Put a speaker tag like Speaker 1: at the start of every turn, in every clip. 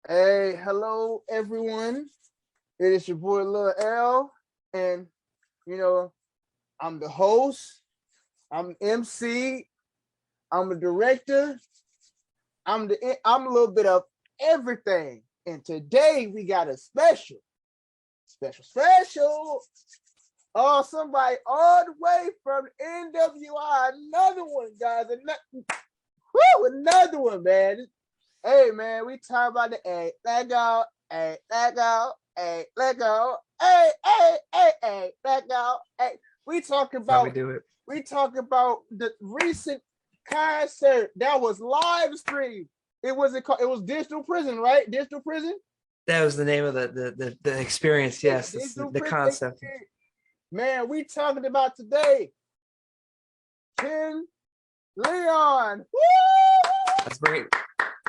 Speaker 1: Hey, hello everyone. It is your boy Lil L, and you know I'm the host. I'm MC. I'm a director. I'm a little bit of everything. And today we got a special. Oh, somebody all the way from NWI. Another one, guys. Another one, man. Hey man, we talk about the let go, let go, let go, let go, We talk
Speaker 2: That's how we
Speaker 1: about
Speaker 2: do it.
Speaker 1: the recent concert that was live stream. It was Digital Prison, right? Digital Prison.
Speaker 2: That was the name of the experience. Yes, it's
Speaker 1: Digital
Speaker 2: the
Speaker 1: Prison
Speaker 2: concept.
Speaker 1: experience. Man, we talking about today. Ken Leon. Woo!
Speaker 2: That's great.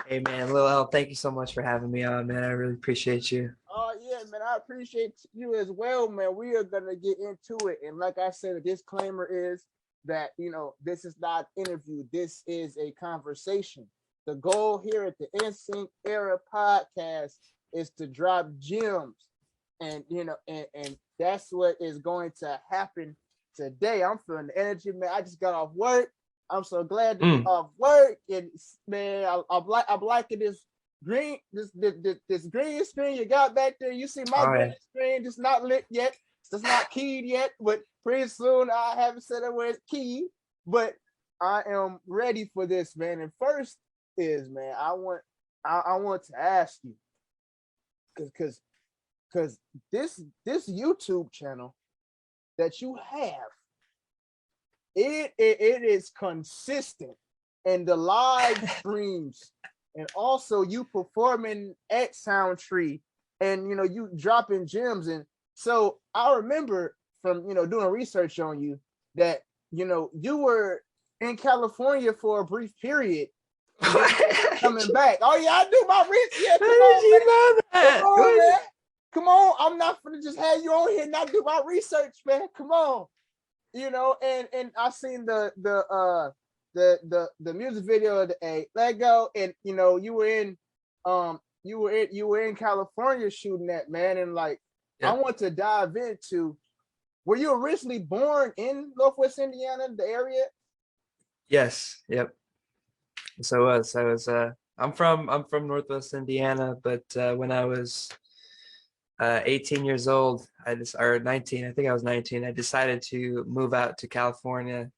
Speaker 2: Hey man, Lil L, thank you so much for having me on, man. I really appreciate you.
Speaker 1: Oh yeah, man. I appreciate you as well, man. We are gonna get into it. And like I said, the disclaimer is that this is not an interview. This is a conversation. The goal here at the NSYNC Era podcast is to drop gems. And that's what is going to happen today. I'm feeling the energy, man. I just got off work. I'm so glad to be off work. And man, I'm liking this green screen you got back there. You see my
Speaker 2: Oh yeah.
Speaker 1: green screen just not lit yet. It's not keyed yet, but pretty soon I haven't said it where it's keyed. But I am ready for this, man. And first is, man, I want to ask you, because this YouTube channel that you have, it is consistent, and the live streams, and also you performing at Soundtree, and you dropping gems. And so I remember from doing research on you that you were in California for a brief period, and then coming back. Oh yeah, I do my research. Yeah,
Speaker 2: How
Speaker 1: come
Speaker 2: did
Speaker 1: on,
Speaker 2: you
Speaker 1: man.
Speaker 2: know
Speaker 1: Come
Speaker 2: that?
Speaker 1: on, man. Come on. I'm not gonna just have you on here and not do my research, man. Come on. And I seen the music video of the Let Go, and you were in California shooting that, man. And like, I
Speaker 2: Yep.
Speaker 1: want to dive into, were you originally born in Northwest Indiana, the area?
Speaker 2: Yes. Yep. So I was I'm from Northwest Indiana, but when I was 18 years old, or 19, I think I was 19, I decided to move out to California,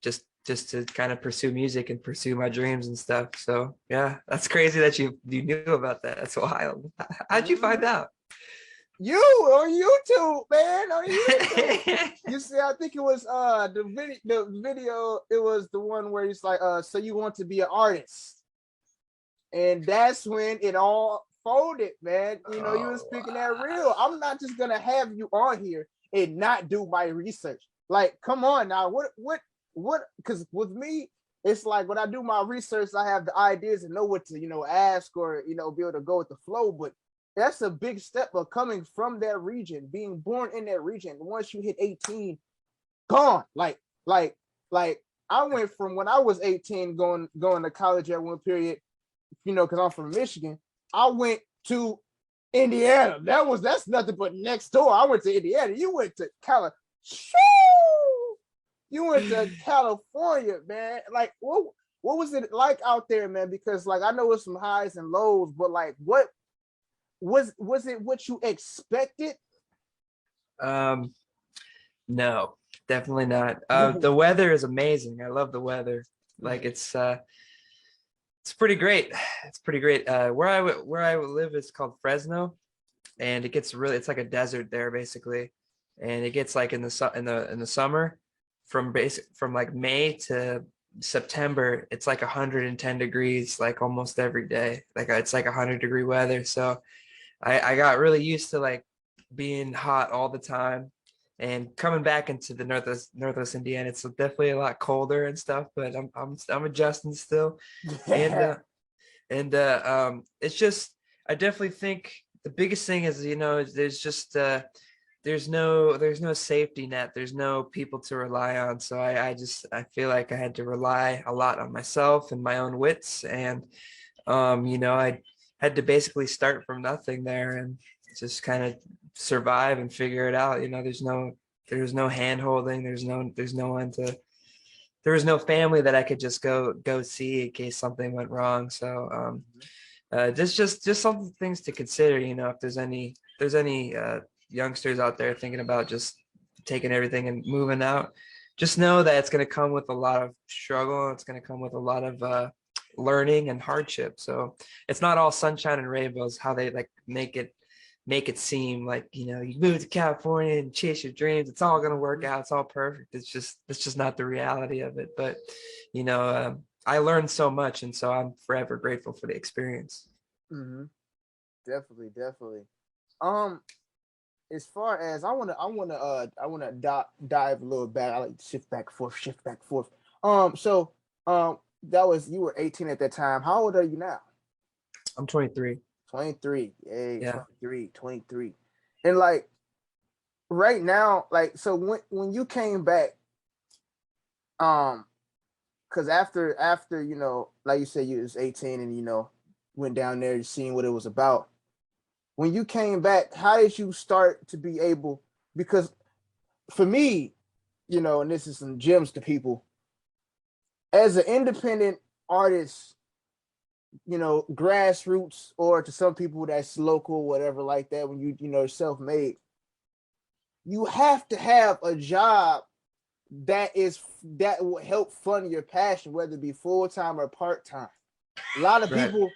Speaker 2: just to kind of pursue music and pursue my dreams and stuff. So yeah, that's crazy that you knew about that. That's wild. How'd you find
Speaker 1: Mhm.
Speaker 2: out?
Speaker 1: You on YouTube, man, on YouTube. You see, I think it was the video. It was the one where it's like, so you want to be an artist, and that's when it all folded, man. You were
Speaker 2: Oh,
Speaker 1: speaking that real. I'm not just gonna have you on here and not do my research. Like, come on now. What? Because with me, it's like when I do my research, I have the ideas and know what to ask, or be able to go with the flow. But that's a big step of coming from that region, being born in that region. Once you hit 18, gone. Like I went from when I was 18 going to college at one period, because I'm from Michigan. I went to Indiana. That's nothing but next door. I went to Indiana. You went to California. You went to California, man. Like, what was it like out there, man? Because like I know it's some highs and lows, but like, what was it what you expected?
Speaker 2: um, no, definitely not. The weather is amazing. I love the weather. Like it's pretty great. It's pretty great. Where I live is called Fresno, and it's like a desert there basically, and it gets like in the summer, from like May to September, it's like 110 degrees like almost every day. Like it's like 100-degree weather. So I got really used to like being hot all the time, and coming back into the Northwest Indiana, it's definitely a lot colder and stuff, but I'm adjusting still. and
Speaker 1: Yeah.
Speaker 2: uh it's just, I definitely think the biggest thing is, there's just there's no safety net, there's no people to rely on. So I feel like I had to rely a lot on myself and my own wits. And I had to basically start from nothing there and just kind of survive and figure it out. You know, there's no hand holding. There's no one to, there was no family that I could just go see in case something went wrong. So just some things to consider. You know, if there's any youngsters out there thinking about just taking everything and moving out, just know that it's going to come with a lot of struggle. It's going to come with a lot of learning and hardship. So it's not all sunshine and rainbows, how they like make it seem like, you know, you move to California and chase your dreams, it's all going to work out, it's all perfect. It's just not the reality of it. But you know, I learned so much, and so I'm forever grateful for the experience.
Speaker 1: Mm-hmm. Definitely, definitely. Um, as far as I wanna dive a little back. I like to shift back forth, shift back forth. So that was, you were 18 at that time. How old are you now?
Speaker 2: I'm 23.
Speaker 1: 23. Yay,
Speaker 2: Yeah.
Speaker 1: 23, 23. And like right now, like, so when you came back, um, because after you know, like you said, you was 18 and you know went down there seeing what it was about. When you came back, how did you start to be able? Because for me, you know, and this is some gems to people, as an independent artist, you know, grassroots, or to some people that's local, whatever like that, when you know, self-made, you have to have a job that will help fund your passion, whether it be full-time or part-time. A lot of
Speaker 2: Right.
Speaker 1: people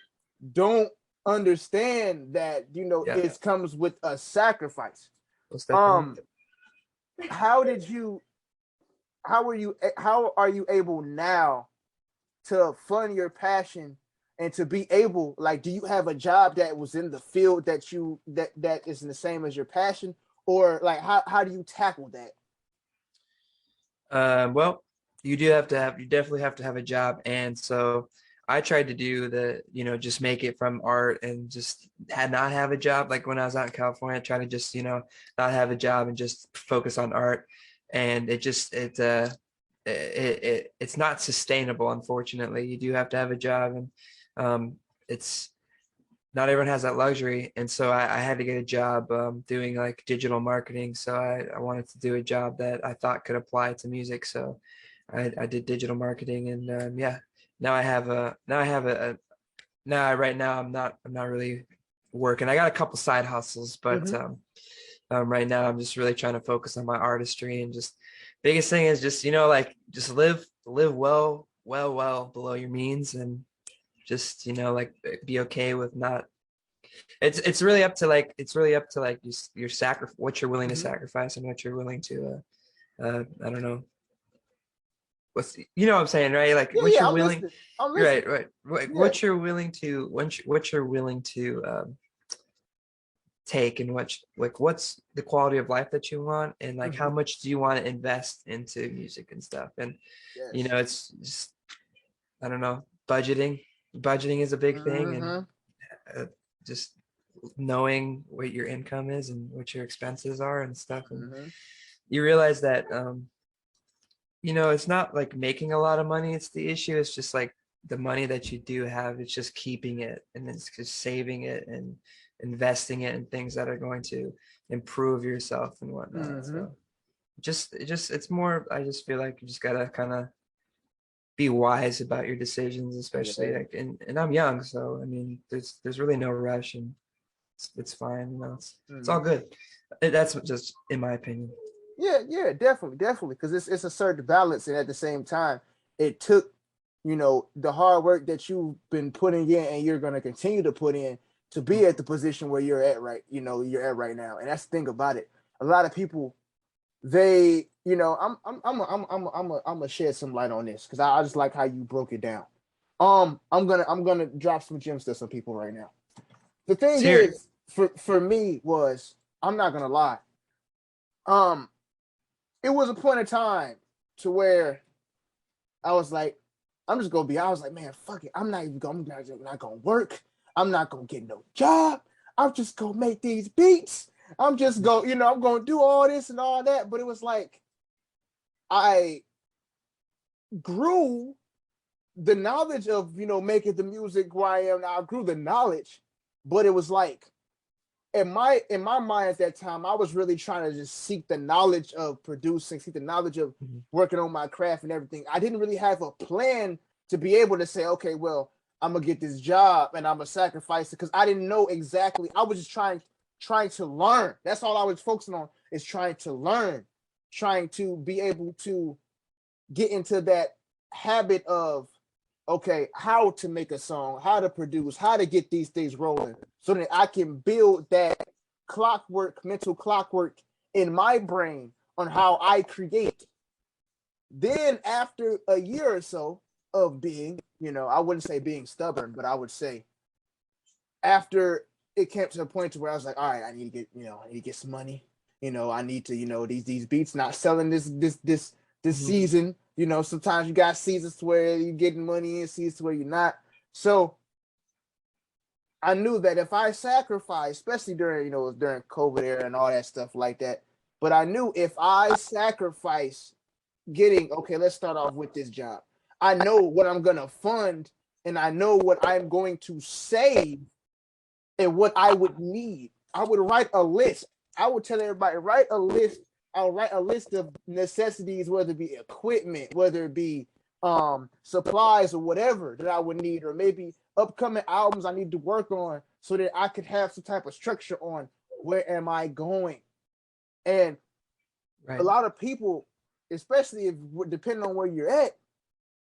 Speaker 1: don't understand that, you know,
Speaker 2: Yeah.
Speaker 1: it comes with a sacrifice.
Speaker 2: Most definitely.
Speaker 1: Um, how did you how are you able now to fund your passion and to be able, like, do you have a job that was in the field that that is the same as your passion, or like how do you tackle that?
Speaker 2: Well, you definitely have to have a job. And so I tried to do the, you know, just make it from art and just had not have a job. Like when I was out in California, I tried to just, you know, not have a job and just focus on art. And it's not sustainable, unfortunately. You do have to have a job, and it's not everyone has that luxury. And so I had to get a job doing like digital marketing. So I wanted to do a job that I thought could apply to music. So I did digital marketing, and yeah, now I have right now I'm not really working. I got a couple side hustles, but
Speaker 1: Mm-hmm.
Speaker 2: right now I'm just really trying to focus on my artistry, and just biggest thing is just, you know, like just live well below your means, and just, you know, like be okay with not, it's really up to like, your what you're willing to
Speaker 1: Mm-hmm.
Speaker 2: sacrifice, and what you're willing to I don't know, you know what I'm saying, right? Like
Speaker 1: Yeah,
Speaker 2: what
Speaker 1: yeah,
Speaker 2: you're
Speaker 1: I'm
Speaker 2: willing,
Speaker 1: listening. I'm
Speaker 2: you're
Speaker 1: listening.
Speaker 2: right, like
Speaker 1: Yeah.
Speaker 2: what you're willing to, what you're willing to take, and like what's the quality of life that you want, and like how
Speaker 1: Mm-hmm.
Speaker 2: much do you want to invest into music and stuff. And you
Speaker 1: Yes.
Speaker 2: know, it's just, I don't know, budgeting is a big thing. And
Speaker 1: Mm-hmm.
Speaker 2: uh, just knowing what your income is and what your expenses are and stuff. And
Speaker 1: Mm-hmm.
Speaker 2: you realize that you know, it's not like making a lot of money, it's the issue. It's just like the money that you do have, it's just keeping it, and it's just saving it and investing it in things that are going to improve yourself and whatnot.
Speaker 1: Mm-hmm.
Speaker 2: So it's more, I just feel like you just gotta kind of be wise about your decisions, especially
Speaker 1: Yeah.
Speaker 2: like, and I'm young, so I mean, there's really no rush, and it's fine, you know, it's all
Speaker 1: Mm-hmm.
Speaker 2: good. That's just in my opinion.
Speaker 1: Yeah, yeah, definitely, definitely, because it's a certain balance, and at the same time, it took, you know, the hard work that you've been putting in, and you're gonna continue to put in to be at the position where you're at, right? You know, you're at right now, and that's the thing about it. A lot of people, they, you know, I'm gonna shed some light on this because I just like how you broke it down. I'm gonna drop some gems to some people right now. The
Speaker 2: Let's
Speaker 1: thing
Speaker 2: hear it.
Speaker 1: is, for me was, I'm not gonna lie. Um, it was a point of time to where I was like, I'm just gonna be. I was like, man, fuck it. I'm not gonna work. I'm not gonna get no job. I'm just gonna make these beats. I'm just go, you know, I'm gonna do all this and all that. But it was like I grew the knowledge of, you know, making the music where I am now. I grew the knowledge, but it was like in my mind at that time, I was really trying to just seek the knowledge of producing, seek the knowledge of working on my craft and everything. I didn't really have a plan to be able to say, okay, well, I'm gonna get this job and I'm gonna sacrifice it, because I didn't know exactly. I was just trying to learn. That's all I was focusing on, is trying to learn, trying to be able to get into that habit of, okay, how to make a song, how to produce, how to get these things rolling, so that I can build that mental clockwork in my brain on how I create. Then after a year or so of being, I wouldn't say being stubborn, but I would say after it came to the point to where I was like, all right, I need to get some money. I need to, these beats not selling this season. Sometimes you got seasons where you're getting money and seasons where you're not. So I knew that if I sacrifice, especially during COVID era and all that stuff like that, but I knew if I sacrifice okay, let's start off with this job. I know what I'm gonna fund, and I know what I'm going to save, and what I would need. I would write a list. I would tell everybody, write a list. I'll write a list of necessities, whether it be equipment, whether it be supplies or whatever that I would need, or maybe upcoming albums I need to work on, so that I could have some type of structure on where am I going. And a lot of people, especially if depending on where you're at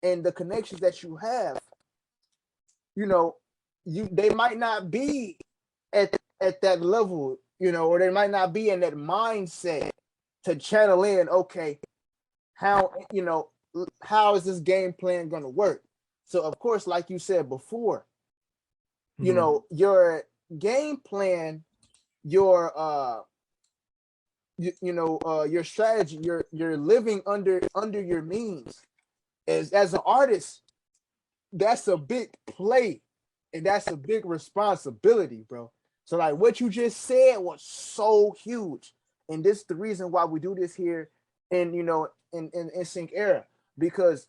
Speaker 1: and the connections that you have, they might not be at that level, or they might not be in that mindset to channel in, okay, how is this game plan going to work? So of course, like you said before, your game plan, your your strategy, you're living under your means. As an artist, that's a big play, and that's a big responsibility, bro. So like what you just said was so huge, and this is the reason why we do this here in Synch era, because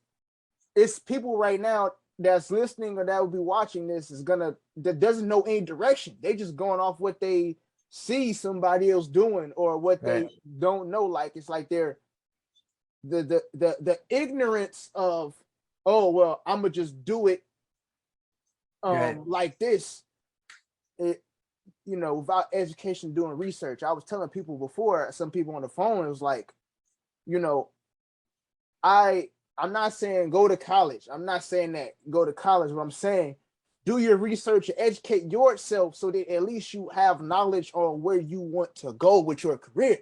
Speaker 1: it's people right now that's listening or that will be watching this that doesn't know any direction. They just going off what they see somebody else doing, or what they don't know. Like it's like they're the ignorance of, oh well, I'm gonna just do it like this. Without education, doing research. I was telling people before, some people on the phone, it was like, I'm not saying go to college. I'm not saying that go to college, but I'm saying do your research and educate yourself, so that at least you have knowledge on where you want to go with your career.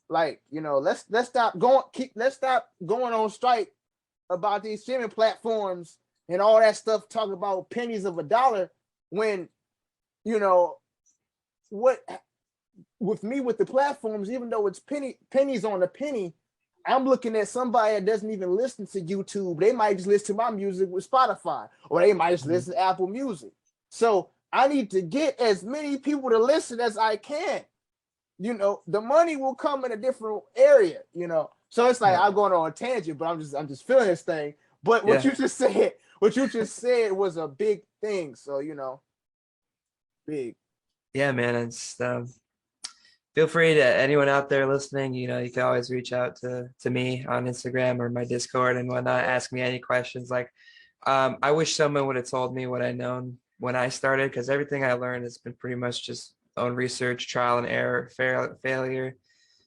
Speaker 1: Let's stop going on strike about these streaming platforms and all that stuff, talking about pennies of a dollar, when what with me with the platforms, even though it's pennies on a penny, I'm looking at somebody that doesn't even listen to YouTube. They might just listen to my music with Spotify, or they might just listen to Apple Music. So I need to get as many people to listen as I can. The money will come in a different area, So it's like I'm going on a tangent, but I'm just feeling this thing. But what you just said was a big thing. So, big.
Speaker 2: Yeah, man. It's feel free to anyone out there listening, you can always reach out to me on Instagram or my Discord and whatnot. Ask me any questions. Like, I wish someone would have told me what I known when I started, because everything I learned has been pretty much just own research, trial and error, failure.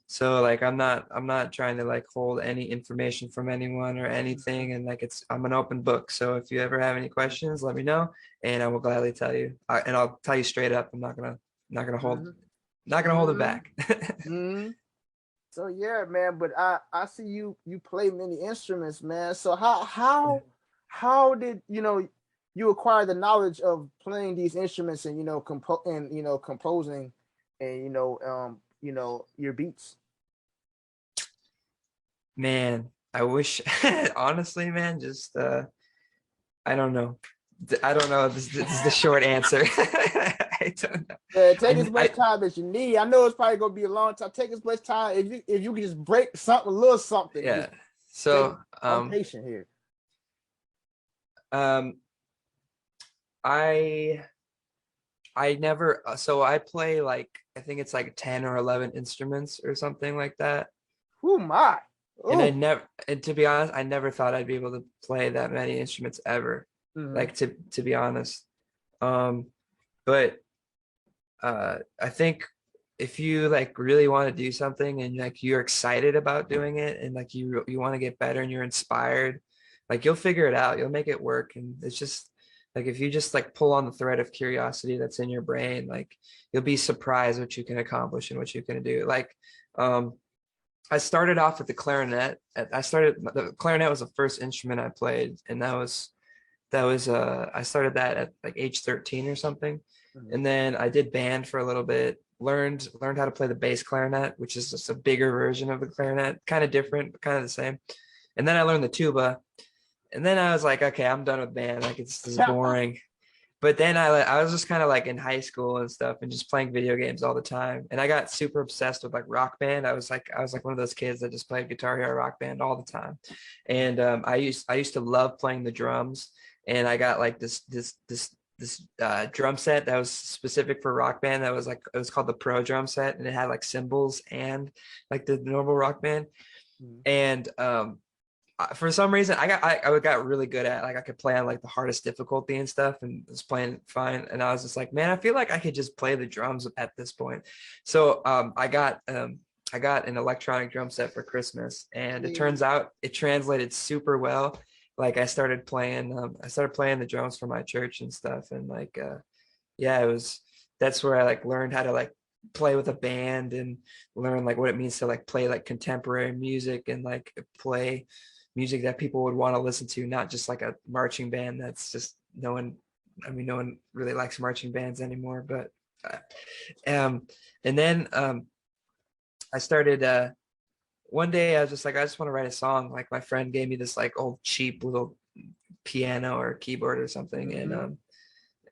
Speaker 2: So like, I'm not trying to like hold any information from anyone or anything. And like, I'm an open book. So if you ever have any questions, let me know, and I will gladly tell you. And I'll tell you straight up. I'm not gonna hold. Not gonna hold it back.
Speaker 1: So yeah, man. But I see you play many instruments, man. So how did you acquire the knowledge of playing these instruments and composing and your beats?
Speaker 2: Man, I wish honestly, man, just I don't know. I don't know. This is the short answer. I don't know.
Speaker 1: Yeah, take as much time as you need. I know it's probably gonna be a long time. Take as much time if you can just break something, a little something.
Speaker 2: Yeah. So
Speaker 1: I'm patient here.
Speaker 2: I I never, so I play like, I think it's like 10 or 11 instruments or something like that.
Speaker 1: Oh my.
Speaker 2: And I
Speaker 1: Oh.
Speaker 2: never, and to be honest, I never thought I'd be able to play that many instruments ever.
Speaker 1: Mm-hmm.
Speaker 2: Like to be honest. Um, but I think if you like really want to do something and like you're excited about doing it and like you want to get better and you're inspired, like you'll figure it out. You'll make it work. And it's just like if you just like pull on the thread of curiosity that's in your brain, like you'll be surprised what you can accomplish and what you can do. Like um I started off with the clarinet. The clarinet was the first instrument I played, and that was I started that at like age 13 or something.
Speaker 1: Mm-hmm.
Speaker 2: And then I did band for a little bit, learned how to play the bass clarinet, which is just a bigger version of the clarinet, kind of different, but kind of the same. And then I learned the tuba. And then I was like, okay, I'm done with band. Like it's just boring. But then I was just kind of like in high school and stuff and just playing video games all the time. And I got super obsessed with like Rock Band. I was like one of those kids that just played Guitar Hero Rock Band all the time. And I used to love playing the drums. And I got like this drum set that was specific for Rock Band. That was like, it was called the Pro drum set, and it had like cymbals and like the normal Rock Band.
Speaker 1: Mm-hmm.
Speaker 2: And for some reason I got really good at, like, I could play on like the hardest difficulty and stuff and was playing fine. And I was just like, man, I feel like I could just play the drums at this point. So I got an electronic drum set for Christmas, and it turns out it translated super well. Like I started playing the drums for my church and stuff. And like yeah, that's where I like learned how to like play with a band and learn like what it means to like play like contemporary music and like play music that people would want to listen to, not just like a marching band that's just no one really likes marching bands anymore. But and then I started one day I was just like, I just want to write a song. Like my friend gave me this like old cheap little piano or keyboard or something.
Speaker 1: Mm-hmm.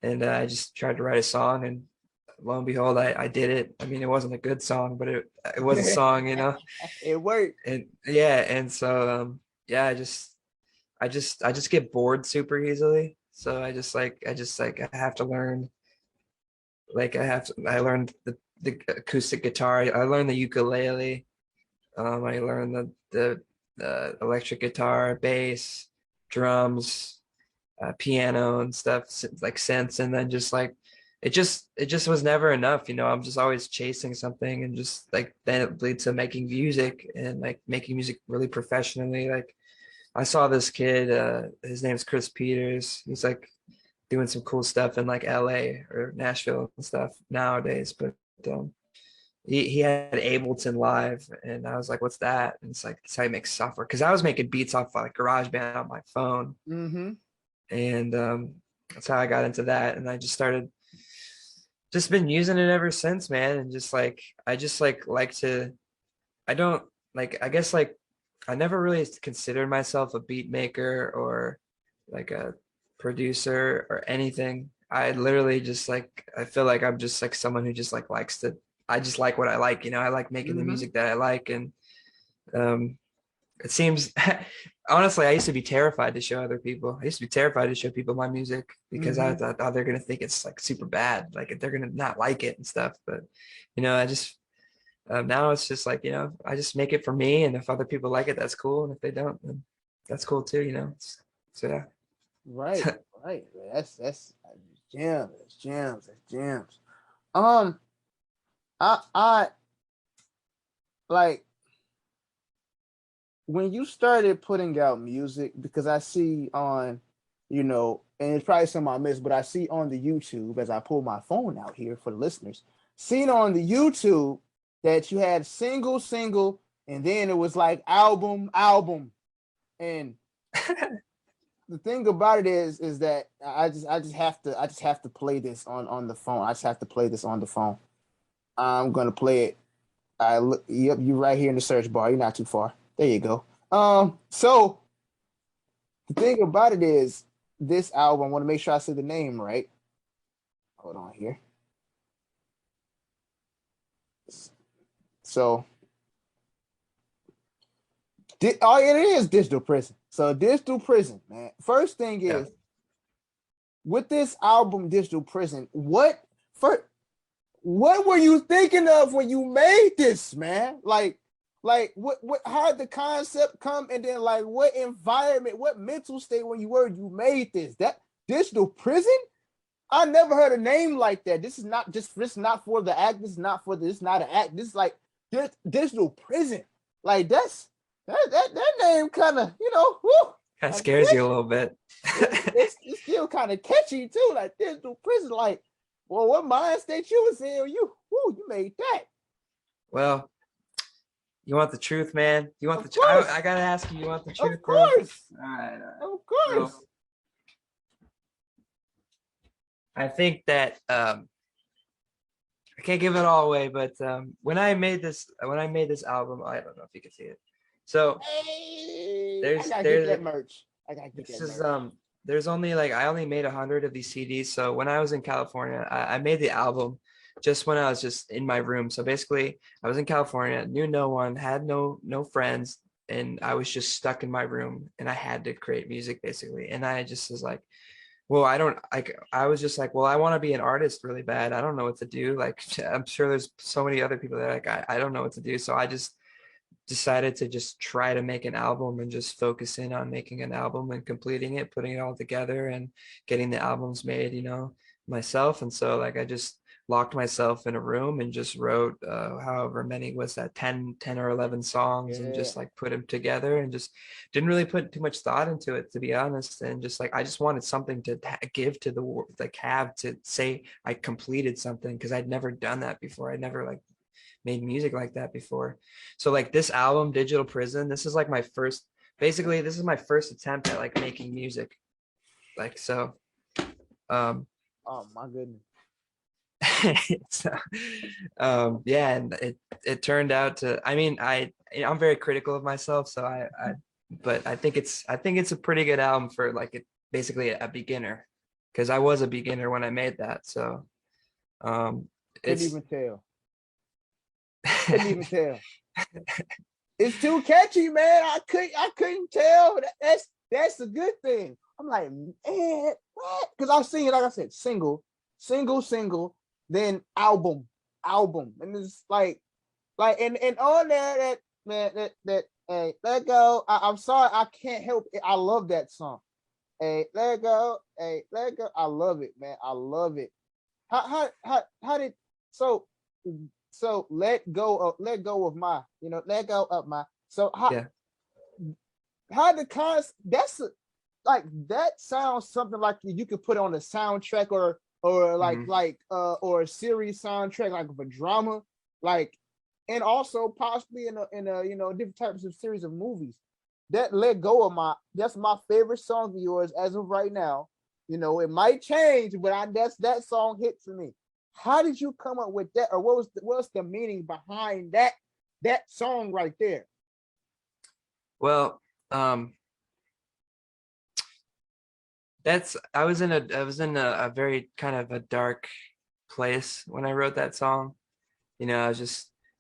Speaker 2: And I just tried to write a song, and lo and behold, I did it. I mean, it wasn't a good song, but it was a song, you know.
Speaker 1: It worked.
Speaker 2: And yeah, and so yeah, I just get bored super easily. So I just like I have to learn. Like I learned the acoustic guitar. I learned the ukulele. I learned the electric guitar, bass, drums, piano and stuff, like synths. And then just like it just was never enough, you know. I'm just always chasing something, and just like then it leads to making music, and like making music really professionally. Like I saw this kid, his name's Chris Peters. He's like doing some cool stuff in like LA or Nashville and stuff nowadays. But um, he had Ableton Live, and I was like, what's that? And it's like, it's how you make software. Cause I was making beats off like GarageBand on my phone.
Speaker 1: Mm-hmm.
Speaker 2: And that's how I got into that. And I just been using it ever since, man. And I just like to, I don't like, I guess like, I never really considered myself a beat maker or like a producer or anything. I literally just like, I feel like I'm just like someone who just like likes to, I just like what I like, you know. I like making the
Speaker 1: Mm-hmm.
Speaker 2: music that I like. And um it seems honestly, I used to be terrified to show other people. I used to be terrified to show people my music because I
Speaker 1: Mm-hmm.
Speaker 2: thought, oh, they're gonna think it's like super bad, like they're gonna not like it and stuff. But you know, I just now it's just like, you know, I just make it for me, and if other people like it, that's cool, and if they don't, then that's cool too, you know. So
Speaker 1: Right.
Speaker 2: yeah.
Speaker 1: Right. That's gems. That's gems. That's gems. Um, I like when you started putting out music, because I see on, and it's probably some I missed, but I see on the YouTube as I pull my phone out here for the listeners, seen on the YouTube that you had single, and then it was like album. And the thing about it is that I just have to play this on the phone. I just have to play this on the phone. I'm gonna play it. Yep, you're right here in the search bar. You're not too far. There you go. So the thing about it is this album. I want to make sure I say the name right. Hold on here. So, it is Digital Prison. So Digital Prison, man. First thing
Speaker 2: Yeah.
Speaker 1: is with this album, Digital Prison. What For what were you thinking of when you made this, man? Like what how did the concept come, and then like what environment, what mental state when you made this? That digital prison? I never heard a name like that. This is not just, this is not for the act, this is not for this, not an act. This is like digital prison. Like that name kind of, whew,
Speaker 2: That
Speaker 1: kind of
Speaker 2: scares you a
Speaker 1: catchy.
Speaker 2: little bit.
Speaker 1: It's still kind of catchy too. Like digital prison. Like, well, what mind state you was in? You made that.
Speaker 2: Well, you want the truth, man? You want
Speaker 1: Of
Speaker 2: the? I
Speaker 1: course,
Speaker 2: gotta ask you. You want the
Speaker 1: of
Speaker 2: truth, bro?
Speaker 1: course,
Speaker 2: All right, all right.
Speaker 1: of
Speaker 2: So
Speaker 1: course.
Speaker 2: I think that I can't give it all away, but when I made this album, I don't know if you can see it. So
Speaker 1: Hey, I
Speaker 2: there's
Speaker 1: gotta get
Speaker 2: there's
Speaker 1: that merch. I gotta get
Speaker 2: this
Speaker 1: that
Speaker 2: is
Speaker 1: merch.
Speaker 2: there's only like I only made 100 of these CDs. So when I was in California, I made the album just when I was just in my room. So basically, I was in California, knew no one, had no friends, and I was just stuck in my room, and I had to create music basically. And I just was like, well, I was just like, well, I want to be an artist really bad. I don't know what to do. Like, I'm sure there's so many other people that are like, I don't know what to do. So I just decided to just try to make an album and just focus in on making an album and completing it, putting it all together and getting the albums made, myself. And so like I just locked myself in a room and just wrote however many was that 10 or 11 songs, and
Speaker 1: Yeah.
Speaker 2: just like put them together and just didn't really put too much thought into it, to be honest. And just like I just wanted something to give to the world, like have to say I completed something, because I'd never done that before. I'd never like made music like that before. So like this album, Digital Prison, this is like my first, basically this is my first attempt at like making music. Like so um
Speaker 1: Oh my goodness.
Speaker 2: so, yeah, and it turned out to, I mean, I'm very critical of myself, so I but I think it's a pretty good album for like basically a beginner, because I was a beginner when I made that. So um
Speaker 1: Couldn't
Speaker 2: it's
Speaker 1: even tell. Couldn't even tell. It's too catchy, man. I couldn't tell. That's a good thing. I'm like, man, what? Because I've seen it, like I said, single, then album, and it's like, and on there, that man, that hey, let go. I'm sorry, I can't help it. I love that song. Hey, let go. Hey, let go. I love it, man. I love it. How did so let go of my, let go of my, so
Speaker 2: yeah.
Speaker 1: how the cons that's like, that sounds something like you could put on a soundtrack, or like
Speaker 2: Mhm.
Speaker 1: or a series soundtrack, like of a drama, like, and also possibly in a different types of series of movies. That let go of my, that's my favorite song of yours as of right now. It might change, but that song hits me. How did you come up with that, or what's the meaning behind that song right there?
Speaker 2: Well, um that's I was in a very kind of a dark place when I wrote that song.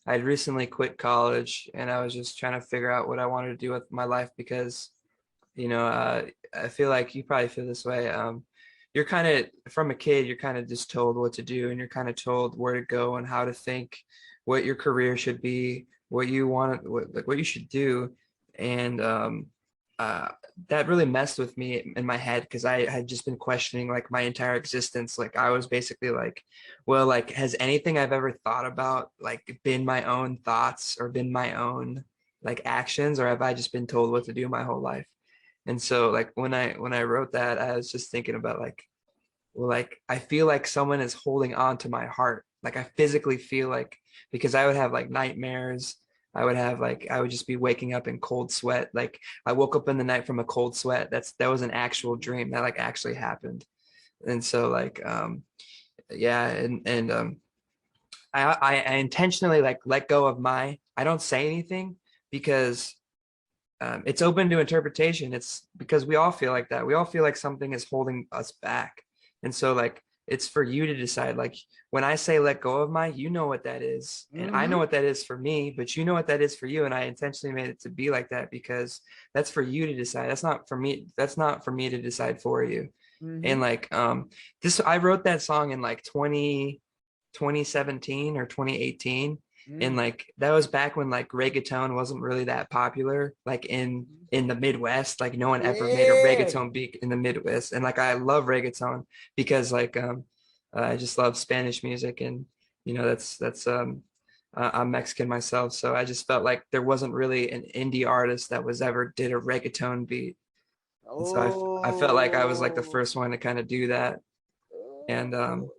Speaker 2: I'd recently quit college, and I was just trying to figure out what I wanted to do with my life, because I feel like you probably feel this way. You're kind of, from a kid, you're kind of just told what to do, and you're kind of told where to go and how to think, what your career should be, what you want, what you should do. And uh, that really messed with me in my head, because I had just been questioning like my entire existence. Like I was basically like, well, like, has anything I've ever thought about like been my own thoughts or been my own like actions, or have I just been told what to do my whole life? And so like when I wrote that, I was just thinking about like, well, like I feel like someone is holding on to my heart. Like I physically feel like, because I would have like nightmares. I would just be waking up in cold sweat. Like I woke up in the night from a cold sweat. That was an actual dream that like actually happened. And so like yeah, and I intentionally like let go of I don't say anything, because it's open to interpretation. It's because we all feel like that. We all feel like something is holding us back. And so like it's for you to decide. Like when I say let go of you know what that is. And I know
Speaker 1: Mm-hmm.
Speaker 2: what that is for me, but you know what that is for you. And I intentionally made it to be like that, because that's for you to decide. That's not for me. That's not for me to decide for you.
Speaker 1: Mm-hmm.
Speaker 2: And like this, I wrote that song in like 2017 or 2018. And
Speaker 1: Mm.
Speaker 2: like that was back when like reggaeton wasn't really that popular, like in the Midwest. Like no one ever made a
Speaker 1: Yeah.
Speaker 2: reggaeton beat in the Midwest. And like I love reggaeton because like I just love Spanish music, and you know that's I'm Mexican myself, so I just felt like there wasn't really an indie artist that was ever did a reggaeton beat. And so I felt like I was like the
Speaker 1: Oh.
Speaker 2: first one to kind of do that. And
Speaker 1: Oh.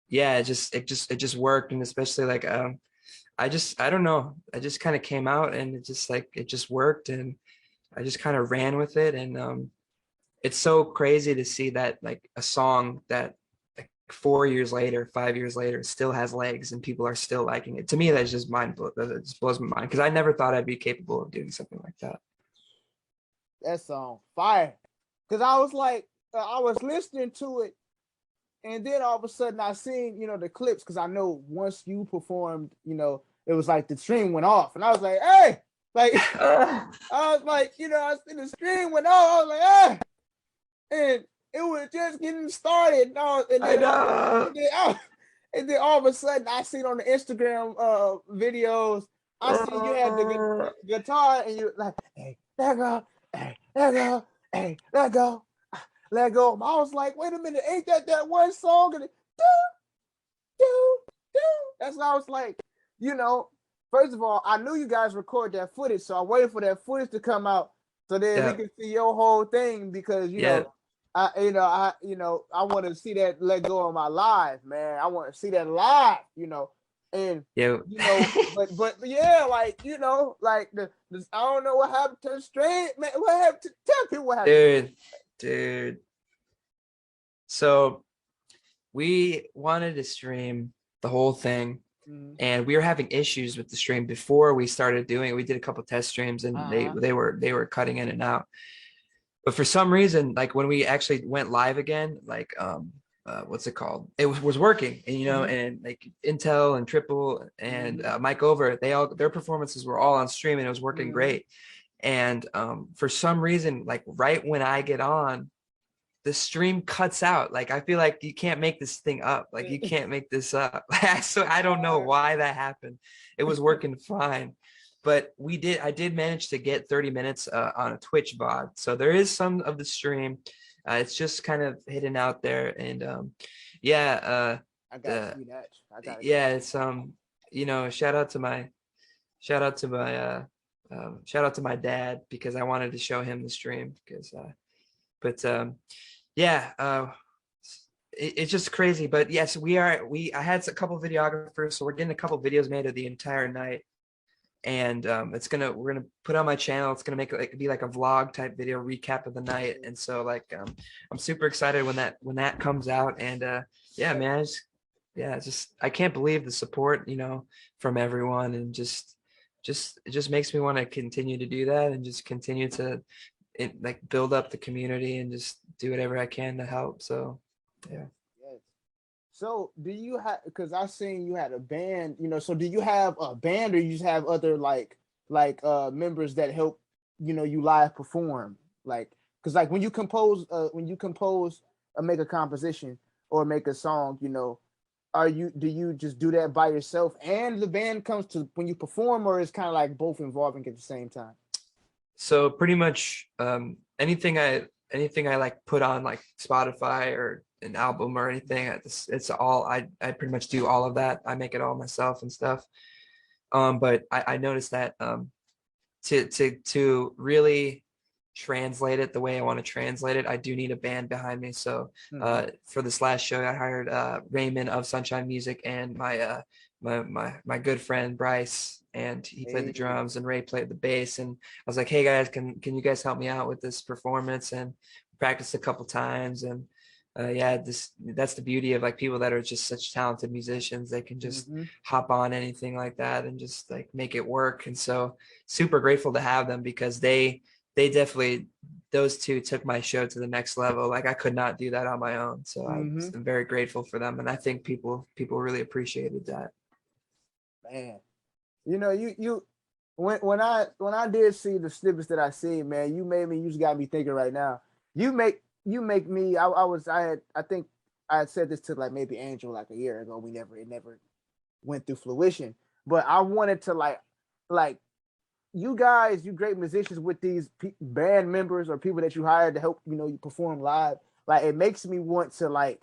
Speaker 2: yeah, it just worked. And especially like I don't know, I just kind of came out, and it just worked, and I just kind of ran with it. And it's so crazy to see that like a song that like 4 years later, 5 years later, still has legs and people are still liking it. To me, that's just that just blows my mind, because I never thought I'd be capable of doing something like that.
Speaker 1: That song fire. Cause I was like, I was listening to it, and then all of a sudden I seen, the clips, because I know once you performed, it was like the stream went off, and I was like, hey, like I was like, I seen the stream went off. I was like, ah, and it was just getting started, and
Speaker 2: I
Speaker 1: then
Speaker 2: know.
Speaker 1: and then all of a sudden I seen on the Instagram videos, I see you had the guitar, and you like, hey, let go, hey, let go, hey, let go, let go. I was like, wait a minute, ain't that one song? And it, do, do, do. That's what I was like, first of all, I knew you guys record that footage, so I waited for that footage to come out so then we
Speaker 2: Yeah,
Speaker 1: can see your whole thing, because
Speaker 2: yeah,
Speaker 1: I want to see that let go of my live, man. I want to see that live, and
Speaker 2: yeah.
Speaker 1: but yeah, like like the I don't know what happened to the strain, man. What happened to tell people what happened?
Speaker 2: Dude. So we wanted to stream the whole thing,
Speaker 1: Mm-hmm.
Speaker 2: and we were having issues with the stream before we started doing it. We did a couple test streams, and
Speaker 1: Uh-huh.
Speaker 2: they were cutting in and out. But for some reason, like when we actually went live again, like what's it called? It was working, and
Speaker 1: Mm-hmm.
Speaker 2: and like Intel and Triple and
Speaker 1: Mm-hmm.
Speaker 2: Mike Over, their performances were all on stream, and it was working
Speaker 1: Mm-hmm.
Speaker 2: great. And for some reason, like right when I get on, the stream cuts out. Like I feel like you can't make this thing up. Like you can't make this up. So I don't know why that happened. It was working fine. But I did manage to get 30 minutes on a Twitch VOD. So there is some of the stream. It's just kind of hidden out there. And yeah,
Speaker 1: I gotta
Speaker 2: the
Speaker 1: see that. I gotta go.
Speaker 2: yeah, it's shout out to my shout out to my shout out to my dad, because I wanted to show him the stream, because but yeah, it's just crazy. But yes, I had a couple videographers, so we're getting a couple videos made of the entire night. And we're gonna put on my channel. It's gonna be like a vlog type video recap of the night. And so like I'm super excited when that comes out. And yeah, man, it's just I can't believe the support, from everyone. And it just makes me want to continue to do that, and just continue to like build up the community, and just do whatever I can to help. So yeah.
Speaker 1: Yes. So do you have, because I seen you had a band, so do you have a band, or you just have other members that help, you live perform? Like, because like when you compose or make a composition or make a song, do you just do that by yourself and the band comes to when you perform, or is kind of like both involving at the same time?
Speaker 2: So pretty much anything I like put on like Spotify or an album or anything, it's all I pretty much do all of that. I make it all myself and stuff. But I noticed that to really translate it the way I want to translate it, I do need a band behind me. So
Speaker 1: Mm-hmm.
Speaker 2: for this last show, I hired Raymond of Sunshine Music, and my good friend Bryce, and he played the
Speaker 1: Hey.
Speaker 2: drums, and Ray played the bass. And I was like, hey guys, can you guys help me out with this performance? And practiced a couple times. And yeah, that's the beauty of like people that are just such talented musicians. They can just
Speaker 1: Mm-hmm.
Speaker 2: hop on anything like that and just like make it work. And so super grateful to have them, because they definitely, those two took my show to the next level. Like I could not do that on my own. So I'm
Speaker 1: Mm-hmm.
Speaker 2: very grateful for them. And I think people really appreciated that.
Speaker 1: Man, you when I did see the snippets that I see, man, you just got me thinking right now. You make me. I think I had said this to like maybe Angel like a year ago. It never went through fruition. But I wanted to like you guys, you great musicians with these band members or people that you hired to help, you perform live. Like it makes me want to like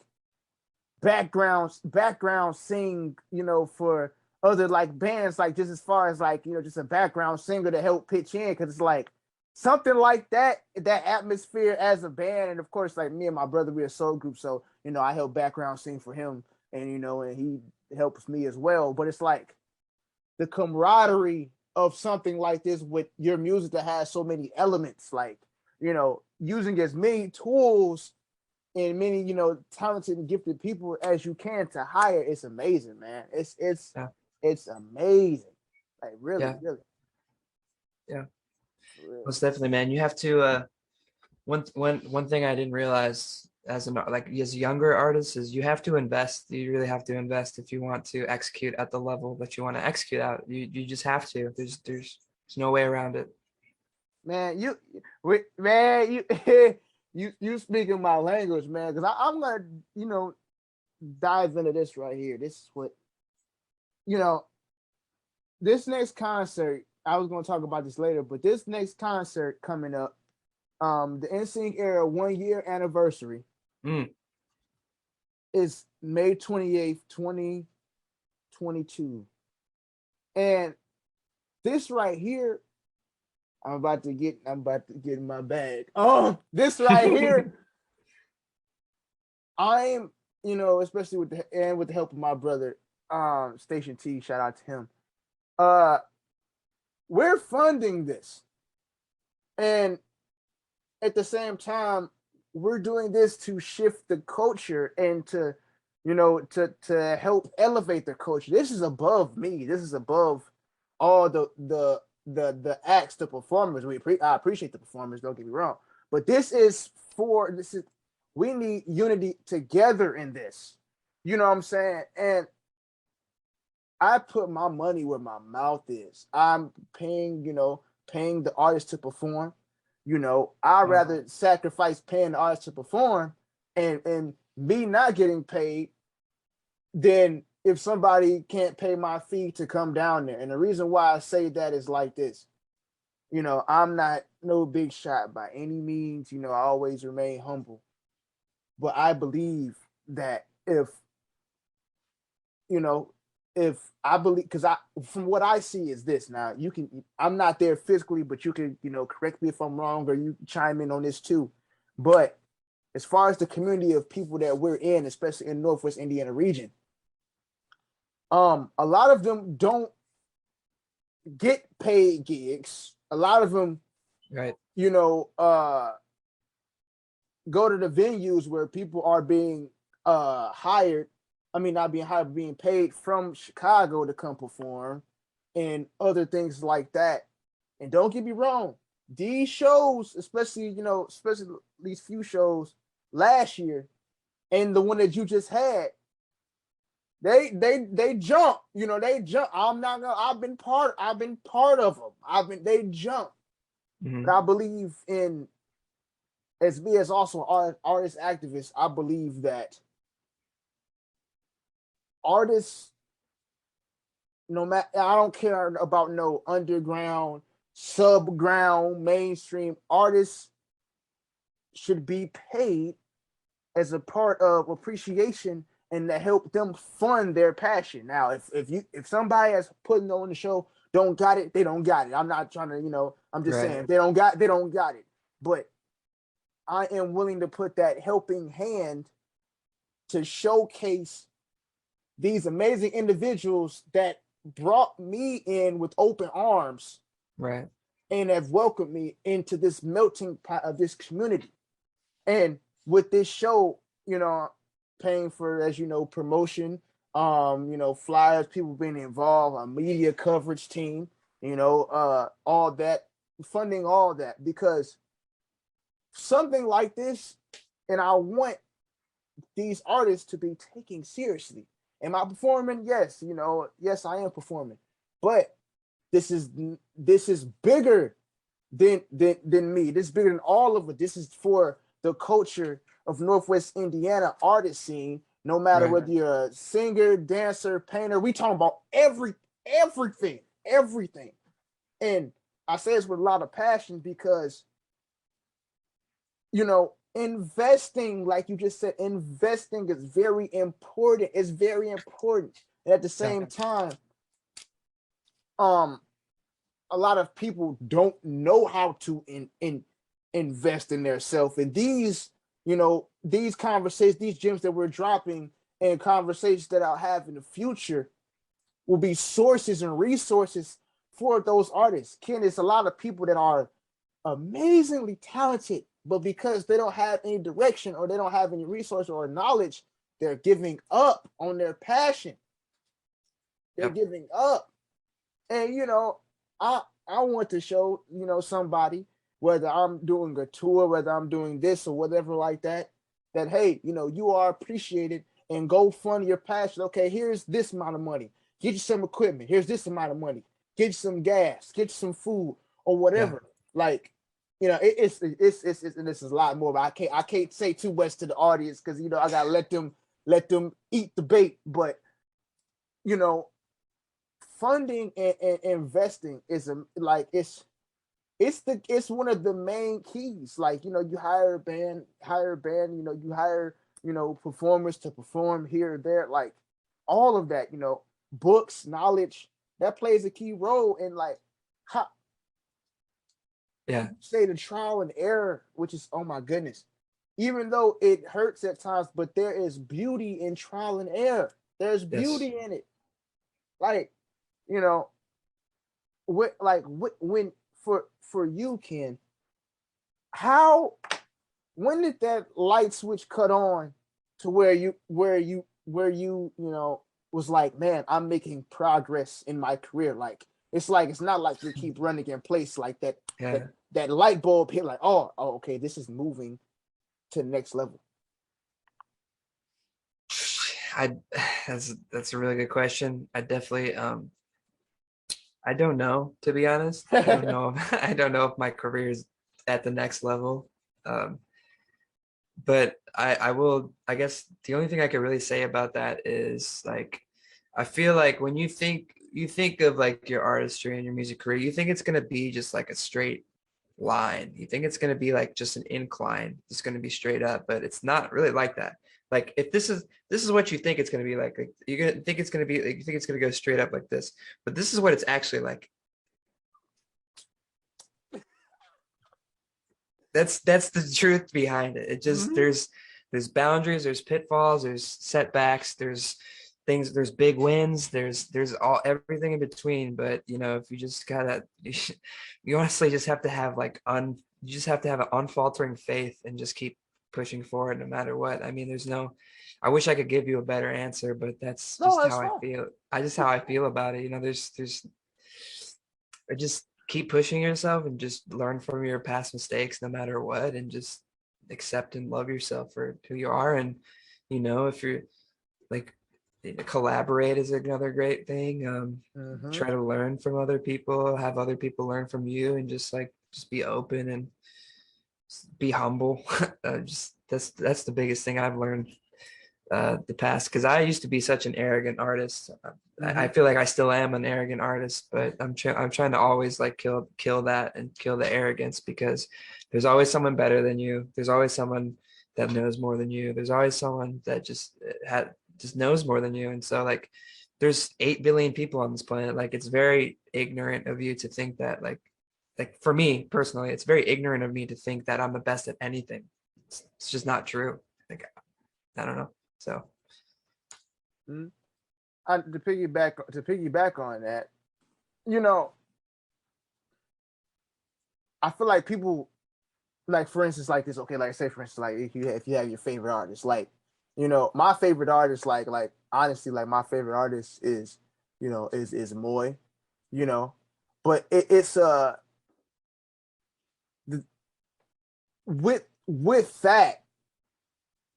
Speaker 1: background sing, for other like bands, like just as far as like, just a background singer to help pitch in. Cause it's like something like that atmosphere as a band. And of course, like me and my brother, we're a soul group. So, I help background sing for him and, and he helps me as well. But it's like the camaraderie of something like this with your music that has so many elements, like, using as many tools and many, talented and gifted people as you can to hire. It's amazing, man.
Speaker 2: Yeah.
Speaker 1: It's amazing. Like really,
Speaker 2: Yeah.
Speaker 1: really.
Speaker 2: Yeah.
Speaker 1: Really.
Speaker 2: Most definitely, man. You have to one thing I didn't realize as younger artists is you have to invest. You really have to invest if you want to execute at the level that you want to execute at. You just have to. There's no way around it.
Speaker 1: Man, you you speaking my language, man, because I'm gonna, dive into this right here. This is what, you know, this next concert, I was gonna talk about this later, but this next concert coming up, the NSYNC era 1 year anniversary is May 28th, 2022. And this right here, I'm about to get in my bag. Oh, this right here, I'm, especially with the help of my brother, Station T, shout out to him. We're funding this. And at the same time, we're doing this to shift the culture and to, to help elevate the culture. This is above me. This is above all the acts, the performers. I appreciate the performers, don't get me wrong. But we need unity together in this. You know what I'm saying? And I put my money where my mouth is. I'm paying the artist to perform. I'd rather sacrifice paying the artist to perform and me not getting paid than if somebody can't pay my fee to come down there. And the reason why I say that is like this. I'm not no big shot by any means. I always remain humble. But I believe that if I believe, because from what I see is this. Now I'm not there physically, but you can, correct me if I'm wrong, or you chime in on this too. But as far as the community of people that we're in, especially in Northwest Indiana region, a lot of them don't get paid gigs. A lot of them,
Speaker 2: right,
Speaker 1: go to the venues where people are being hired. I mean, not being hired, but being paid from Chicago to come perform and other things like that. And don't get me wrong, these shows, especially these few shows last year and the one that you just had, they jump. They jump. I've been part of them. They jump.
Speaker 2: mm-hmm.
Speaker 1: But I believe in, as me as also an artist activist, I believe that artists, no matter, I don't care about no underground, subground, mainstream, artists should be paid as a part of appreciation and to help them fund their passion. Now, if somebody has putting on the show don't got it, they don't got it. I'm not trying to, I'm just saying, if they don't got it. But I am willing to put that helping hand to showcase these amazing individuals that brought me in with open arms,
Speaker 2: right,
Speaker 1: and have welcomed me into this melting pot of this community. And with this show, paying for, as promotion, flyers, people being involved, a media coverage team, all that, funding all that, because something like this, and I want these artists to be taken seriously. Am I performing? Yes, yes, I am performing. But this is bigger than me. This is bigger than all of it. This is for the culture of Northwest Indiana artist scene, no matter
Speaker 2: Right.
Speaker 1: whether you're a singer, dancer, painter, we talking about everything. And I say this with a lot of passion because, investing, like you just said, investing is very important. It's very important. And at the
Speaker 2: Yeah.
Speaker 1: same time, um, a lot of people don't know how to invest in their self. And these conversations, these gems that we're dropping and conversations that I'll have in the future will be sources and resources for those artists. Ken, there's a lot of people that are amazingly talented, but because they don't have any direction or they don't have any resource or knowledge, they're giving up on their passion. They're
Speaker 2: Yep.
Speaker 1: giving up. And I want to show, somebody, whether I'm doing a tour, whether I'm doing this or whatever like that, that hey, you are appreciated, and go fund your passion. Okay, here's this amount of money. Get you some equipment. Here's this amount of money. Get you some gas, get you some food or
Speaker 2: Yeah.
Speaker 1: whatever. Like, it's and this is a lot more, but I can't say too much to the audience because I gotta let them eat the bait. But you know, funding and investing is it's one of the main keys. Like, you hire a band, you hire, performers to perform here or there, like all of that, books, knowledge, that plays a key role in, like, how
Speaker 2: Yeah.
Speaker 1: say the trial and error, which is, oh my goodness, even though it hurts at times, but there is beauty in trial and error. There's
Speaker 2: Yes.
Speaker 1: beauty in it. Like, you know, when for you, Ken, how when did that light switch cut on to where you was like, man, I'm making progress in my career? Like, it's not like you keep running in place like that. that
Speaker 2: Yeah.
Speaker 1: that light bulb hit, like, oh, okay, this is moving to the next level.
Speaker 2: I that's a really good question. I definitely I don't know, to be honest. I don't know. I don't know if my career is at the next level. Um, but I will, I guess the only thing I could really say about that is, like, I feel like when you think of like your artistry and your music career, you think it's gonna be just like a straight line. You think it's gonna be like just an incline, it's gonna be straight up, but it's not really like that. Like, if this is what you think it's gonna be like you're gonna think it's gonna be like, you think it's gonna go straight up like this, but this is what it's actually like. That's the truth behind it. It just
Speaker 1: Mhm.
Speaker 2: there's boundaries, there's pitfalls, there's setbacks, there's things, there's big wins, there's all everything in between. But if you just gotta, you honestly just have to have like you just have to have an unfaltering faith and just keep pushing forward no matter what. I mean, there's no, I wish I could give you a better answer, but that's
Speaker 1: No,
Speaker 2: just
Speaker 1: that's
Speaker 2: how I
Speaker 1: fine.
Speaker 2: feel. I just how I feel about it. There's just keep pushing yourself and just learn from your past mistakes no matter what, and just accept and love yourself for who you are. And if you're like, collaborate is another great thing.
Speaker 1: Hmm.
Speaker 2: Try to learn from other people, have other people learn from you, and just be open and be humble. Just that's the biggest thing I've learned the past, because I used to be such an arrogant artist. I
Speaker 1: Hmm.
Speaker 2: feel like I still am an arrogant artist, but I'm trying to always like kill that and kill the arrogance, because there's always someone better than you. There's always someone that knows more than you. There's always someone that just knows more than you. And so, like, there's 8 billion people on this planet. Like, it's very ignorant of you to think that, like for me personally, it's very ignorant of me to think that I'm the best at anything. It's just not true. Like, I don't know. So
Speaker 1: Hmm. To piggyback on that, you know, I feel like people, like, for instance, like this. Okay, like, say for instance, like, if you have your favorite artist, like, my favorite artist, like honestly, like, my favorite artist is Moy, you know, but it's the, with that,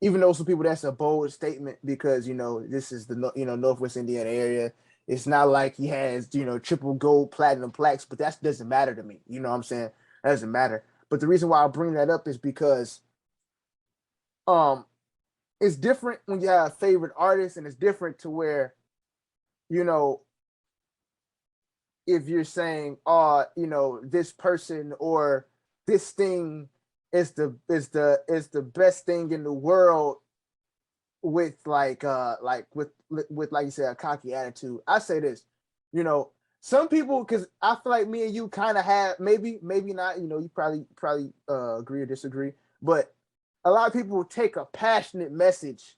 Speaker 1: even though some people, that's a bold statement because this is the Northwest Indiana area. It's not like he has triple gold platinum plaques, but that doesn't matter to me. You know what I'm saying? That doesn't matter. But the reason why I bring that up is because um it's different when you have favorite artists, and it's different to where, you know, if you're saying, you know, this person or this thing is the best thing in the world, with with like you said, a cocky attitude. I say this, you know, some people, because I feel like me and you kind of have, maybe not, you know, you probably agree or disagree, but a lot of people take a passionate message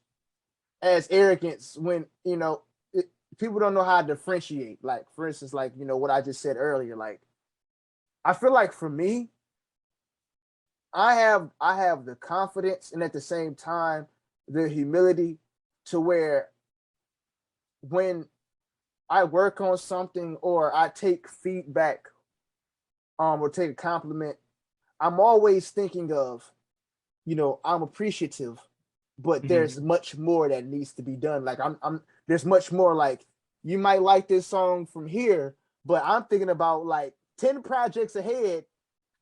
Speaker 1: as arrogance when, you know, people don't know how to differentiate. Like, for instance, like, you know, what I just said earlier, like, I feel like for me, I have the confidence, and at the same time the humility, to where when I work on something or I take feedback, or take a compliment, I'm always thinking of, you know, I'm appreciative, but
Speaker 2: Mhm.
Speaker 1: there's much more that needs to be done. Like, I'm there's much more. Like, you might like this song from here, but I'm thinking about like 10 projects ahead.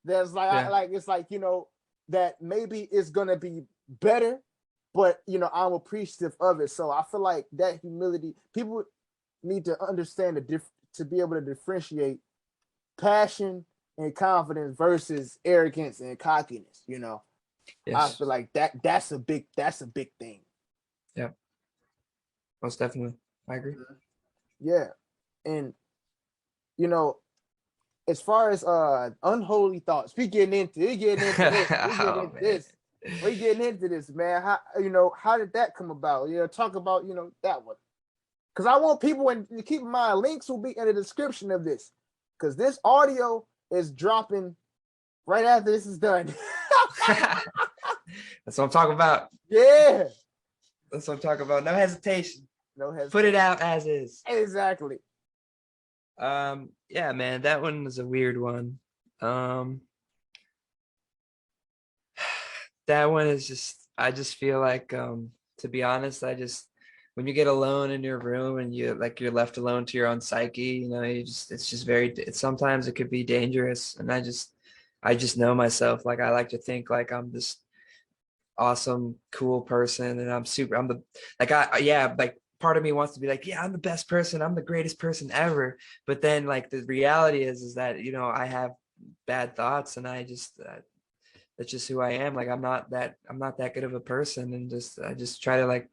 Speaker 1: That's like,
Speaker 2: Yeah.
Speaker 1: like, it's like, you know, that maybe it's gonna be better, but you know, I'm appreciative of it. So I feel like that humility, people need to understand to be able to differentiate passion and confidence versus arrogance and cockiness. You know, I
Speaker 2: Yes.
Speaker 1: feel like that's a big thing.
Speaker 2: Yeah. Most definitely. I agree.
Speaker 1: Yeah, and you know, as far as unholy thoughts, we getting
Speaker 2: Oh
Speaker 1: into
Speaker 2: man.
Speaker 1: this, we getting into this, man. How, you know, how did that come about? You know, talk about, you know, that one, because I want people, and keep in mind, links will be in the description of this, because this audio is dropping right after this is done.
Speaker 2: That's what I'm talking about.
Speaker 1: Yeah,
Speaker 2: That's what I'm talking about. No hesitation.
Speaker 1: no
Speaker 2: Put it
Speaker 1: hesitation.
Speaker 2: out as is.
Speaker 1: Exactly.
Speaker 2: Yeah, man, that one was a weird one. Um, that one is just, I just feel like, to be honest, when you get alone in your room and you're left alone to your own psyche, you know, it's just sometimes it could be dangerous. And I just know myself. Like, I like to think like I'm this awesome, cool person, and I'm the, like, yeah, like part of me wants to be like, yeah, I'm the best person, I'm the greatest person ever. But then, like, the reality is that, you know, I have bad thoughts, and that's just who I am. Like, I'm not that good of a person, and I just try to, like,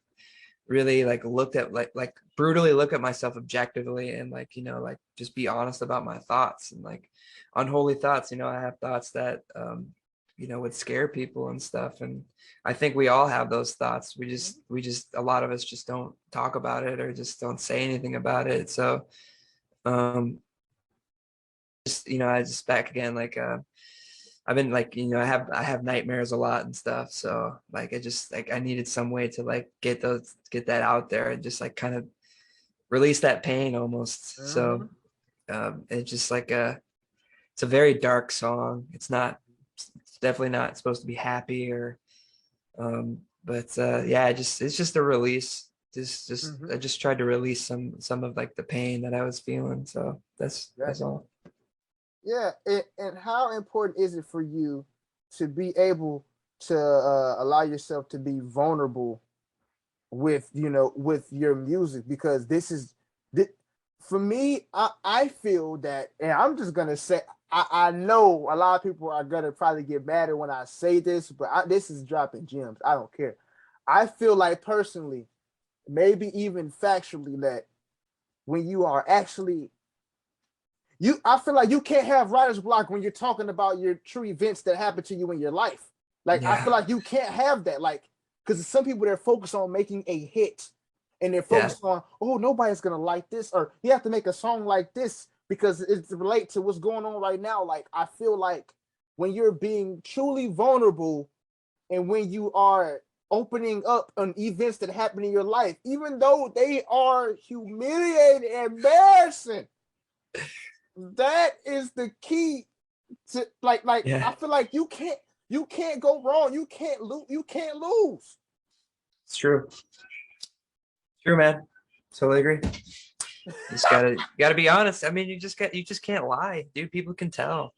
Speaker 2: really, like, look at, like brutally look at myself objectively, and, like, you know, like, just be honest about my thoughts, and, like, unholy thoughts. You know, I have thoughts that, you know, would scare people and stuff, and I think we all have those thoughts. We just a lot of us just don't talk about it, or just don't say anything about it. So, um just, you know, I just back again, like, I've been, like, you know, I have nightmares a lot and stuff. So, like, I just, like, I needed some way to, like, get that out there, and just, like, kind of release that pain almost. So,
Speaker 1: Mhm.
Speaker 2: it's just like it's a very dark song. It's definitely not supposed to be happy, or but yeah, it's just a release. I
Speaker 1: Mhm.
Speaker 2: just tried to release some of, like, the pain that I was feeling. So that's
Speaker 1: Exactly.
Speaker 2: all.
Speaker 1: Yeah, and how important is it for you to be able to allow yourself to be vulnerable with, you know, with your music? Because this, for me, I feel that, and I'm just gonna say, I know a lot of people are gonna probably get mad at when I say this, but this is dropping gems. I don't care. I feel like, personally, maybe even factually, that when you are actually, I feel like you can't have writer's block when you're talking about your true events that happen to you in your life. Like, I
Speaker 2: Yeah,
Speaker 1: feel like you can't have that. Like, because some people, they're focused on making a hit, and they're
Speaker 2: yeah,
Speaker 1: focused on, oh, nobody's gonna like this, or you have to make a song like this because it's relate to what's going on right now. Like, I feel like when you're being truly vulnerable, and when you are opening up on events that happen in your life, even though they are humiliating and embarrassing, that is the key to, like
Speaker 2: yeah.
Speaker 1: I feel like you can't go wrong. You can't lose.
Speaker 2: It's true. True, man. Totally agree. You gotta be honest. I mean, you just can't lie, dude. People can tell.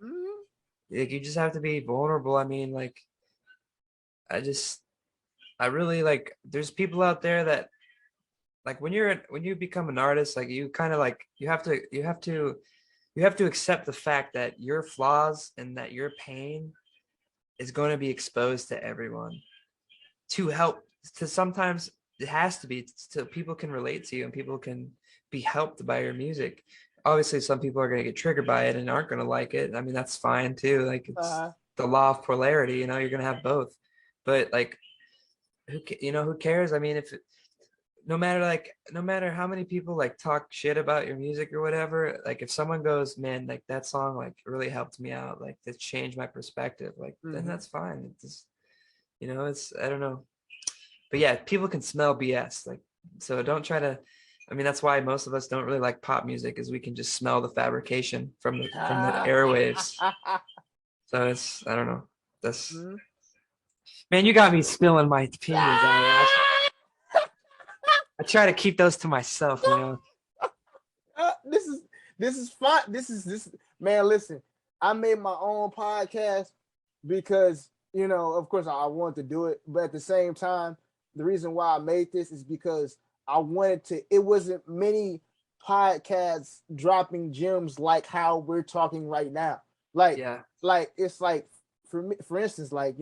Speaker 1: Mhm.
Speaker 2: Like, you just have to be vulnerable. I mean, like, I really like, there's people out there that like when you become an artist, like you kind of like you have to accept the fact that your flaws and that your pain is going to be exposed to everyone to help, to sometimes it has to be so people can relate to you and people can be helped by your music. Obviously some people are going to get triggered by it and aren't going to like it. I mean, that's fine too. Like it's
Speaker 1: Uh,
Speaker 2: the law of polarity, you know, you're going to have both. But like who cares? I mean, if no matter how many people like talk shit about your music or whatever, like if someone goes, man, like that song like really helped me out, like that changed my perspective, like then
Speaker 1: mhm.
Speaker 2: that's fine. It's just, it's, I don't know. But yeah, people can smell BS, like, so don't try to, I mean, that's why most of us don't really like pop music, is we can just smell the fabrication from the airwaves. So it's, I don't know. That's,
Speaker 1: Mhm.
Speaker 2: man, you got me spilling my opinions on it. I try to keep those to myself.
Speaker 1: This is fun. This man. Listen, I made my own podcast because of course, I wanted to do it, but at the same time, the reason why I made this is because I wanted to. It wasn't many podcasts dropping gems like how we're talking right now. Like,
Speaker 2: Yeah.
Speaker 1: it's like for me, for instance, like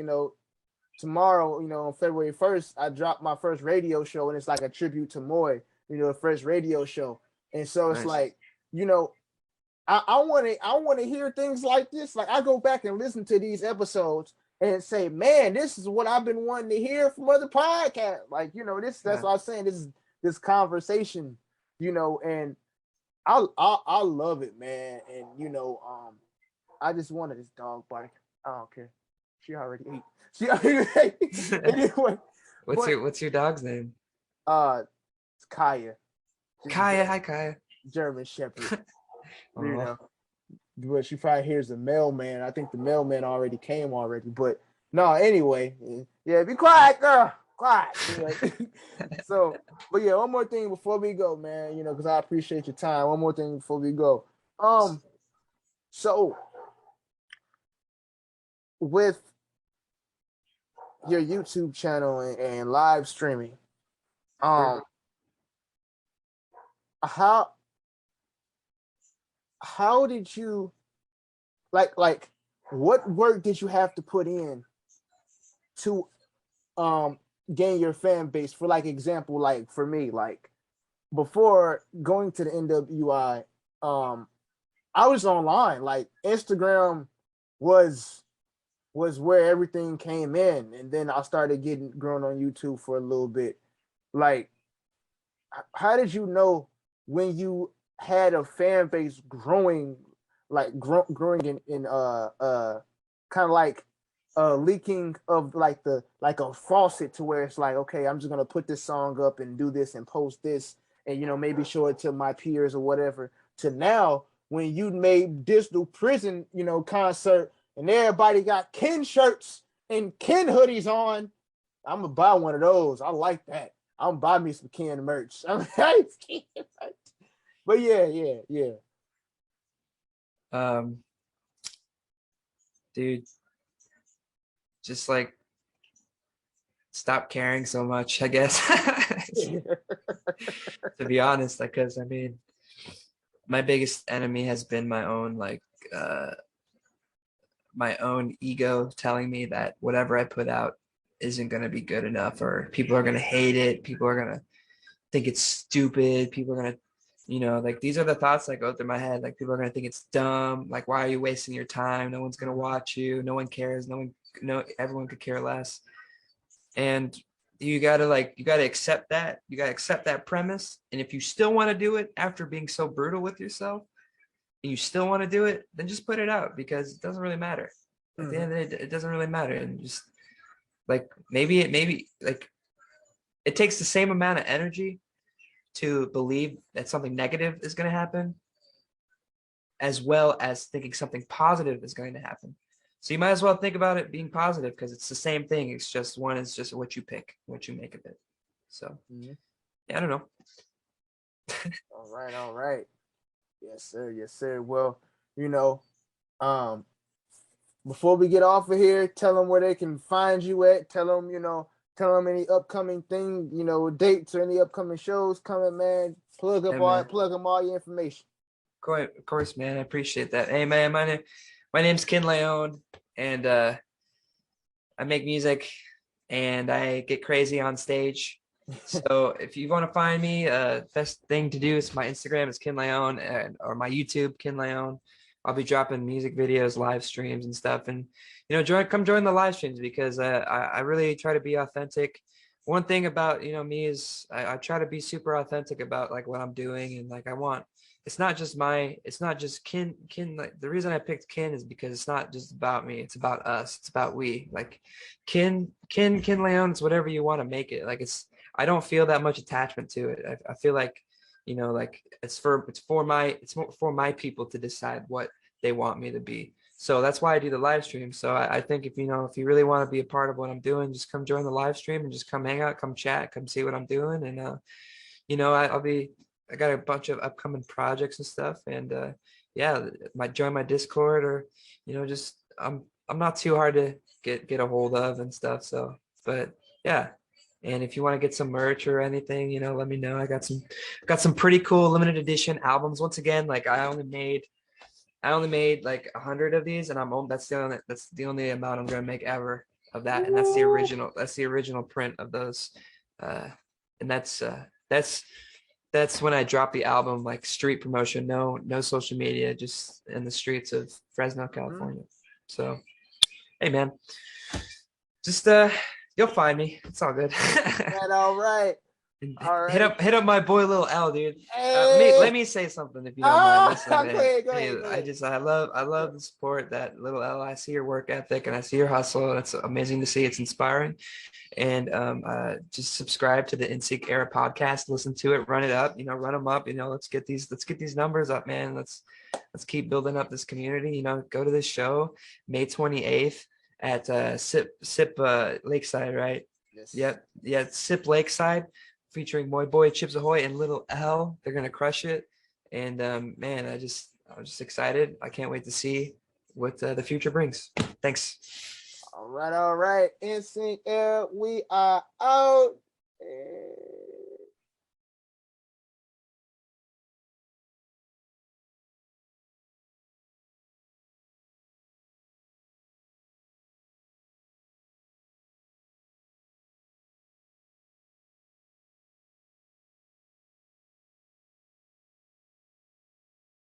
Speaker 1: tomorrow, on February 1st, I dropped my first radio show, and it's like a tribute to Moy, the first radio show. And so it's
Speaker 2: Nice.
Speaker 1: like, you know, I want to hear things like this. Like I go back and listen to these episodes and say, man, this is what I've been wanting to hear from other podcasts. Like, that's
Speaker 2: Yeah.
Speaker 1: what I'm saying. This conversation, and I love it, man. And I just wanted this dog bark. I don't care. She already ate. She already ate. Anyway, but
Speaker 2: What's your dog's name?
Speaker 1: it's Kaya. She's a
Speaker 2: Kaya. Hi, Kaya.
Speaker 1: German Shepherd. You
Speaker 2: Oh,
Speaker 1: know, but she probably hears the mailman. I think the mailman already came already. But no, anyway, yeah, be quiet, girl. Quiet. So, but yeah, one more thing before we go, man. Because I appreciate your time. One more thing before we go. So with your YouTube channel and live streaming,
Speaker 2: sure.
Speaker 1: um, how did you like what work did you have to put in to um gain your fan base? For like example, like for me, like before going to the NWI, I was online. Like Instagram was where everything came in, and then I started getting growing on YouTube for a little bit. Like, how did you know when you had a fan base growing, like growing in kind of like leaking of like a faucet, to where it's like, okay, I'm just gonna put this song up and do this and post this, and maybe show it to my peers or whatever, to now when you made Digital Prison concert, and everybody got Ken shirts and Ken hoodies on. I'm gonna buy one of those. I like that. I'm buy me some Ken merch. But yeah.
Speaker 2: Um, dude, just like stop caring so much, I guess. To be honest, because I mean, my biggest enemy has been uh my own ego telling me that whatever I put out isn't going to be good enough, or people are going to hate it, people are going to think it's stupid, people are going to, like these are the thoughts that go through my head. Like people are going to think it's dumb, like why are you wasting your time, no one's going to watch you, no one cares, no, everyone could care less. And you gotta accept that, premise. And if you still want to do it after being so brutal with yourself, and you still want to do it, then just put it out, because it doesn't really matter. At the
Speaker 1: Mm-hmm.
Speaker 2: end of the day, it doesn't really matter. And just like maybe like it takes the same amount of energy to believe that something negative is going to happen, as well as thinking something positive is going to happen. So you might as well think about it being positive, because it's the same thing. It's just one is just what you pick, what you make of it. So
Speaker 1: Mm-hmm.
Speaker 2: yeah, I don't know.
Speaker 1: All right. Yes, sir. Yes, sir. Well, you know, um, before we get off of here, tell them where they can find you at. Tell them, tell them any upcoming thing, dates or any upcoming shows coming, man.
Speaker 2: Hey, man.
Speaker 1: Plug them all your information.
Speaker 2: Of course, man. I appreciate that. Hey, man, my name's Ken Leyon, and I make music and I get crazy on stage. So if you want to find me, best thing to do is my Instagram is Ken Leyon, or my YouTube, Ken Leyon. I'll be dropping music videos, live streams and stuff. And, come join the live streams, because I really try to be authentic. One thing about, me is I try to be super authentic about like what I'm doing. And like, it's not just Ken, like the reason I picked Ken is because it's not just about me. It's about us. It's about we. Like Ken Leyon, it's whatever you want to make it. Like I don't feel that much attachment to it. I feel like, like it's for my people to decide what they want me to be. So that's why I do the live stream. So I think if you really want to be a part of what I'm doing, just come join the live stream and just come hang out, come chat, come see what I'm doing. And I got a bunch of upcoming projects and stuff. And yeah, join my Discord, or just I'm not too hard to get a hold of and stuff. So, but yeah. And if you want to get some merch or anything, let me know. I got some pretty cool limited edition albums. Once again, like I only made like 100 of these, and that's the only amount I'm gonna make ever of that. And that's the original print of those. And that's when I dropped the album, like street promotion, no social media, just in the streets of Fresno, California. So, hey man, just you'll find me. It's all good.
Speaker 1: All right.
Speaker 2: All right. Hit up my boy Lil L, dude.
Speaker 1: Hey.
Speaker 2: Let me say something if you don't mind. Listen, man.
Speaker 1: Go ahead.
Speaker 2: I love the support that Lil L. I see your work ethic and I see your hustle, and it's amazing to see. It's inspiring. And just subscribe to the NSYNC Era podcast. Listen to it, run it up. Run them up. Let's get these numbers up, man. Let's keep building up this community. Go to this show May 28th at Sip Lakeside, right?
Speaker 1: Yes.
Speaker 2: Yep. Yeah, Sip Lakeside, featuring my boy Chips Ahoy and Little L. They're gonna crush it. And man, I'm just excited. I can't wait to see what the future brings. Thanks.
Speaker 1: All right. NSYNC Era, we are out.